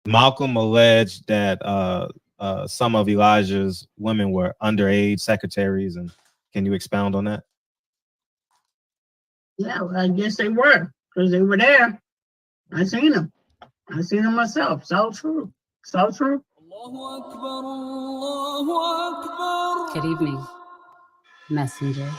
Malcolm alleged that some of Elijah's women were underage secretaries, and can you expound on that? Yeah, well, I guess they were because they were there. I seen them. I seen them myself. So true. So true. Good evening, messenger.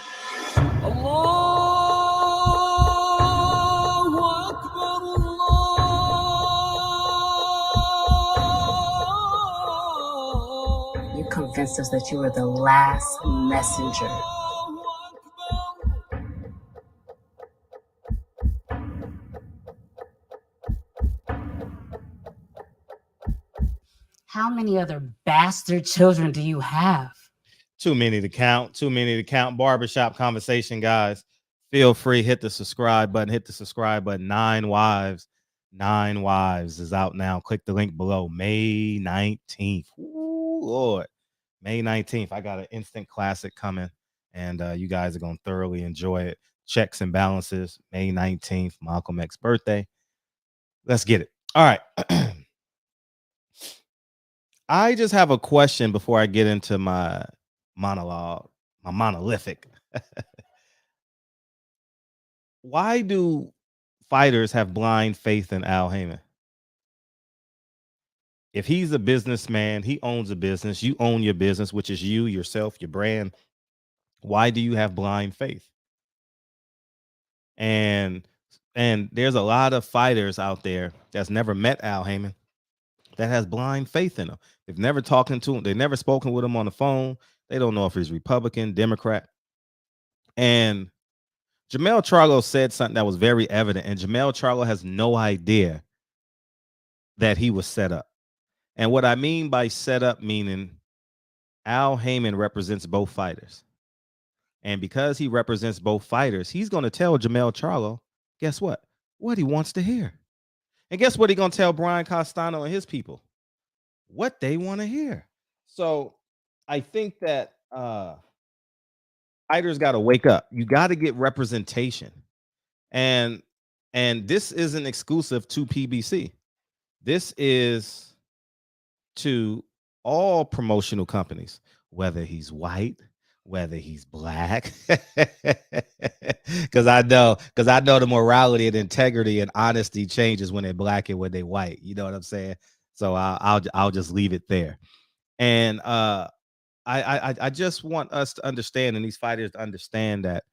You convinced us that you were the last messenger. How many other bastard children do you have? Too many to count. Too many to count. Barbershop conversation, guys. Feel free, hit the subscribe button. Hit the subscribe button. 9 Wives. 9 Wives is out now. Click the link below. May 19th. Ooh, Lord. May 19th. I got an instant classic coming, and you guys are going to thoroughly enjoy it. Checks and Balances. May 19th. Malcolm X's birthday. Let's get it. All right. I just have a question before I get into my monologue, my monolithic. Why do fighters have blind faith in Al Heyman? If he's a businessman, he owns a business, you own your business, which is you, yourself, your brand. Why do you have blind faith? And there's a lot of fighters out there that's never met Al Heyman that has blind faith in him. They've never talked to him. They've never spoken with him on the phone. They don't know if he's Republican, Democrat. And Jermell Charlo said something that was very evident, and Jermell Charlo has no idea that he was set up. And what I mean by set up, meaning Al Heyman represents both fighters. And because he represents both fighters, he's going to tell Jermell Charlo, guess what? What he wants to hear. And guess what he's going to tell Brian Castano and his people? What they want to hear. So I think that fighters got to wake up. You got to get representation. And this isn't exclusive to PBC. This is to all promotional companies, whether he's white, whether he's black. Because I know the morality and integrity and honesty changes when they're black and when they're white. You know what I'm saying? So I'll just leave it there. And I just want us to understand, and these fighters to understand that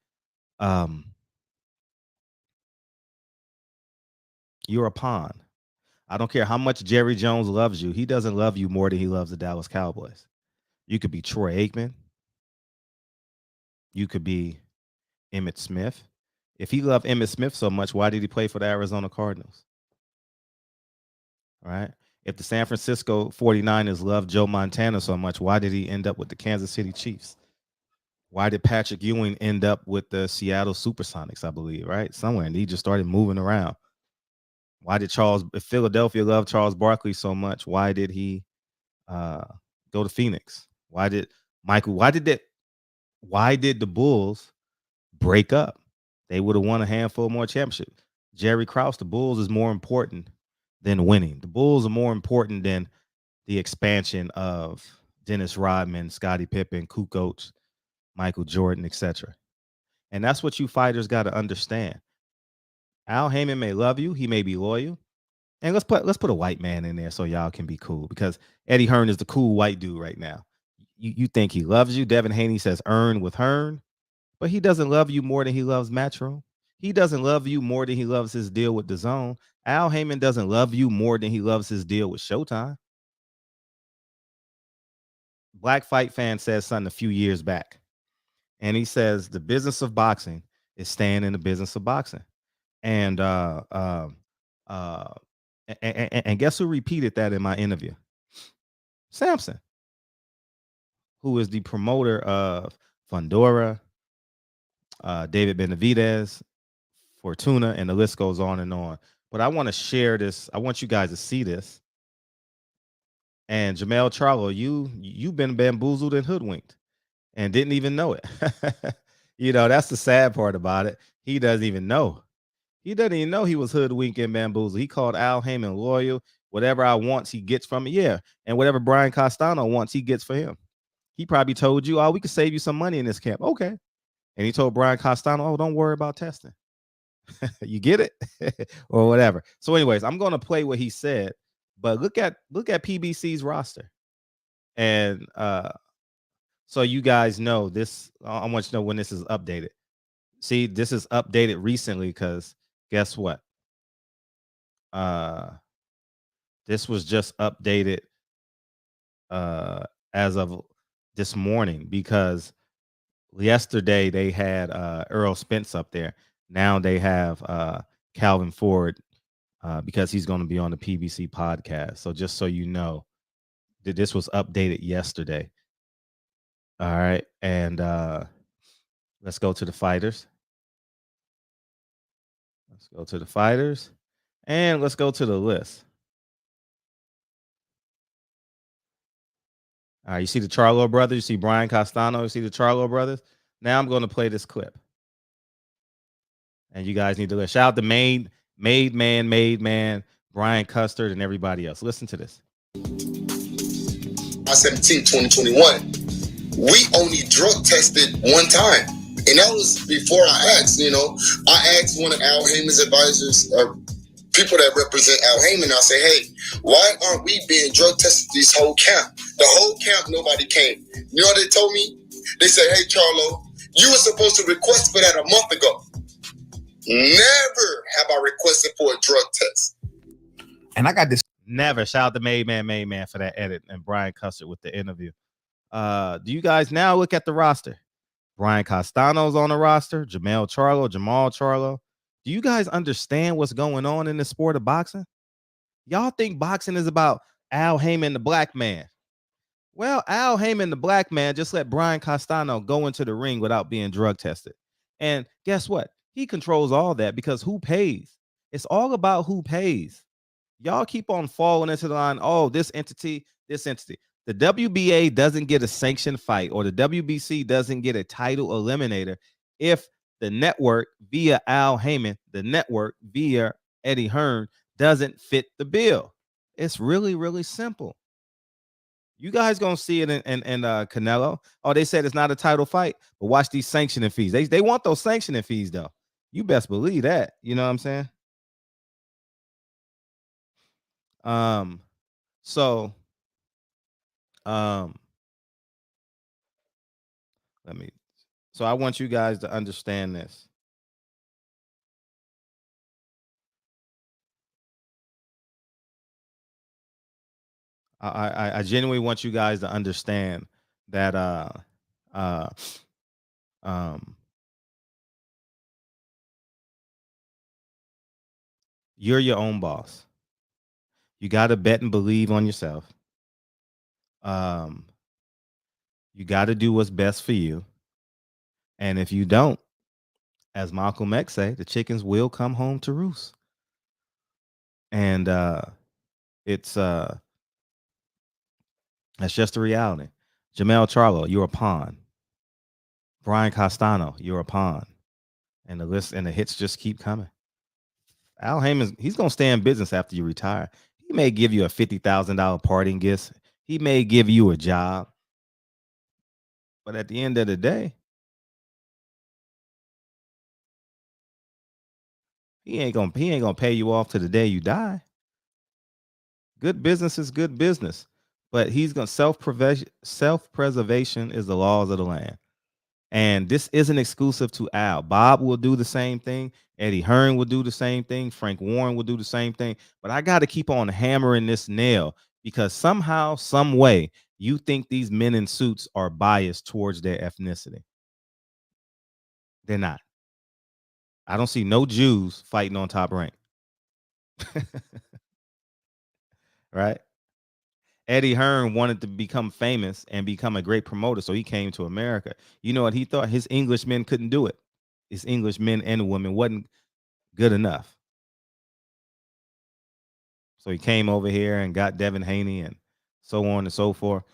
you're a pawn. I don't care how much Jerry Jones loves you. He doesn't love you more than he loves the Dallas Cowboys. You could be Troy Aikman. You could be Emmitt Smith. If he loved Emmitt Smith so much, why did he play for the Arizona Cardinals? All right. If the San Francisco 49ers loved Joe Montana so much, why did he end up with the Kansas City Chiefs? Why did Patrick Ewing end up with the Seattle Supersonics, I believe, right? Somewhere. And he just started moving around. Why did if Philadelphia loved Charles Barkley so much, why did he go to Phoenix? Why did the Bulls break up? They would have won a handful more championships. Jerry Krause, the Bulls is more important than winning. The Bulls are more important than the expansion of Dennis Rodman, Scottie Pippen, Kukoc, Michael Jordan, etc. And that's what you fighters got to understand. Al Heyman may love you, he may be loyal. And let's put a white man in there so y'all can be cool, because Eddie Hearn is the cool white dude right now. You think he loves you. Devin Haney says earn with Hearn, but he doesn't love you more than he loves Matchroom. He doesn't love you more than he loves his deal with DAZN. Al Heyman doesn't love you more than he loves his deal with Showtime. Black Fight Fan says something a few years back, and he says the business of boxing is staying in the business of boxing. And guess who repeated that in my interview? Samson, who is the promoter of Fundora, David Benavidez, Fortuna, and the list goes on and on. But I want to share this. I want you guys to see this. And Jermell Charlo, you've been bamboozled and hoodwinked and didn't even know it. That's the sad part about it. He doesn't even know. He doesn't even know he was hoodwinked and bamboozled. He called Al Heyman loyal. Whatever I want, he gets from me. Yeah. And whatever Brian Castano wants, he gets for him. He probably told you, oh, we could save you some money in this camp. Okay. And he told Brian Castano, oh, don't worry about testing. You get it? Or whatever. So, anyways, I'm gonna play what he said, but look at PBC's roster. And so you guys know this. I want you to know when this is updated. See, this is updated recently because guess what? This was just updated as of this morning because yesterday they had Earl Spence up there. Now they have Calvin Ford because he's going to be on the PBC podcast. So just so you know, that this was updated yesterday. All right, and let's go to the fighters. Let's go to the fighters, and let's go to the list. All right, you see the Charlo brothers, you see Brian Castano, you see the Charlo brothers. Now I'm going to play this clip. And you guys need to listen. Shout out to Made Man, Brian Custard, and everybody else. Listen to this. 17, 2021, we only drug tested one time. And that was before I asked, I asked one of Al Heyman's advisors, people that represent Al Heyman. I say, hey, why aren't we being drug tested this whole camp? The whole camp, nobody came. You know what they told me? They said, hey, Charlo, you were supposed to request for that a month ago. Never have I requested for a drug test. And I got this. Never. Shout out to Made Man for that edit, and Brian Custard with the interview. Do you guys now look at the roster? Brian Castano's on the roster. Jermell Charlo, Jamal Charlo. Do you guys understand what's going on in the sport of boxing? Y'all think boxing is about Al Heyman, the black man. Well, Al Heyman, the black man, just let Brian Castano go into the ring without being drug tested. And guess what? He controls all that because who pays? It's all about who pays. Y'all keep on falling into the line. Oh, this entity. The WBA doesn't get a sanctioned fight, or the WBC doesn't get a title eliminator if the network via Al Heyman, the network via Eddie Hearn doesn't fit the bill. It's really, really simple. You guys gonna see it in Canelo. Oh, they said it's not a title fight, but watch these sanctioning fees. They want those sanctioning fees though. You best believe that. You know what I'm saying? So I want you guys to understand this. I genuinely want you guys to understand that you're your own boss. You got to bet and believe on yourself. You got to do what's best for you. And if you don't, as Malcolm X say, the chickens will come home to roost. And it's that's just the reality. Jermell Charlo, you're a pawn. Brian Castano, you're a pawn. And the list and the hits just keep coming. Al Heyman, he's gonna stay in business after you retire. He may give you a $50,000 parting gift. He may give you a job. But at the end of the day, he ain't gonna pay you off to the day you die. Good business is good business, but he's gonna self-preservation is the laws of the land. And this isn't exclusive to Al. Bob will do the same thing. Eddie Hearn will do the same thing. Frank Warren will do the same thing. But I got to keep on hammering this nail because somehow, some way, you think these men in suits are biased towards their ethnicity. They're not. I don't see no Jews fighting on Top Rank. Right? Eddie Hearn wanted to become famous and become a great promoter, so he came to America. You know what he thought? His English men couldn't do it. His English men and women wasn't good enough. So he came over here and got Devin Haney and so on and so forth.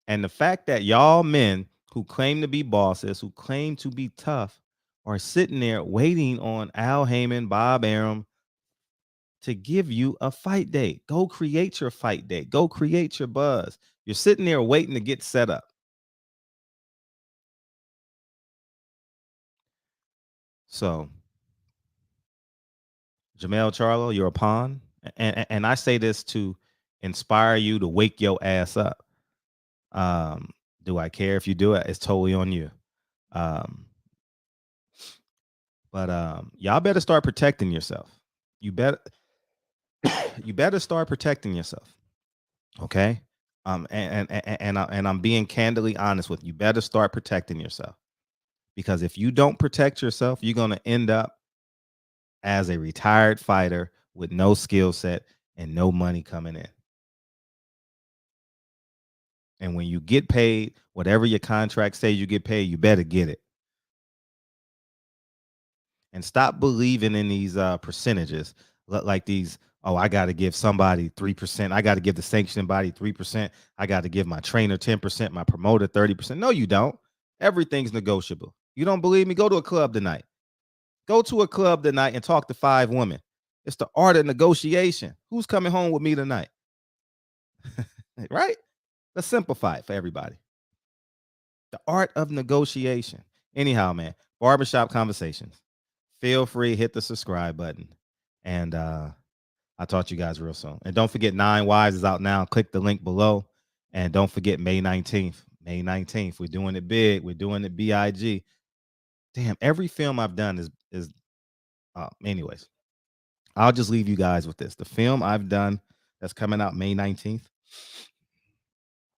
And the fact that y'all men who claim to be bosses, who claim to be tough, are sitting there waiting on Al Heyman, Bob Arum to give you a fight date. Go create your fight date. Go create your buzz. You're sitting there waiting to get set up. So, Jermell, Charlo, you're a pawn. And I say this to inspire you to wake your ass up. Do I care if you do it? It's totally on you. But y'all better start protecting yourself. You better start protecting yourself. Okay. And I'm being candidly honest with you. You better start protecting yourself, because if you don't protect yourself, you're gonna end up as a retired fighter with no skill set and no money coming in. And when you get paid, whatever your contract says you get paid, you better get it. And stop believing in these percentages, like these. Oh, I got to give somebody 3%. I got to give the sanctioning body 3%. I got to give my trainer 10%, my promoter 30%. No, you don't. Everything's negotiable. You don't believe me? Go to a club tonight. Go to a club tonight and talk to 5 women. It's the art of negotiation. Who's coming home with me tonight? Right? Let's simplify it for everybody. The art of negotiation. Anyhow, man, Barbershop Conversations. Feel free, hit the subscribe button. And I'll talk to you guys real soon. And don't forget, 9 Wives is out now. Click the link below. And don't forget May 19th. May 19th. We're doing it big. We're doing it big. Damn, every film I've done is anyways. I'll just leave you guys with this. The film I've done that's coming out May 19th.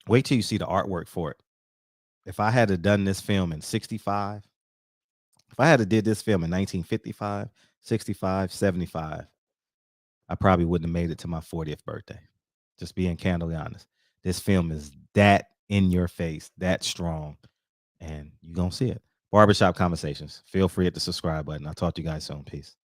Wait till you see the artwork for it. If I had done this film in 65, if I had did this film in 1955, 65, 75, I probably wouldn't have made it to my 40th birthday. Just being candidly honest. This film is that in your face, that strong, and you're going to see it. Barbershop Conversations. Feel free to hit the subscribe button. I'll talk to you guys soon. Peace.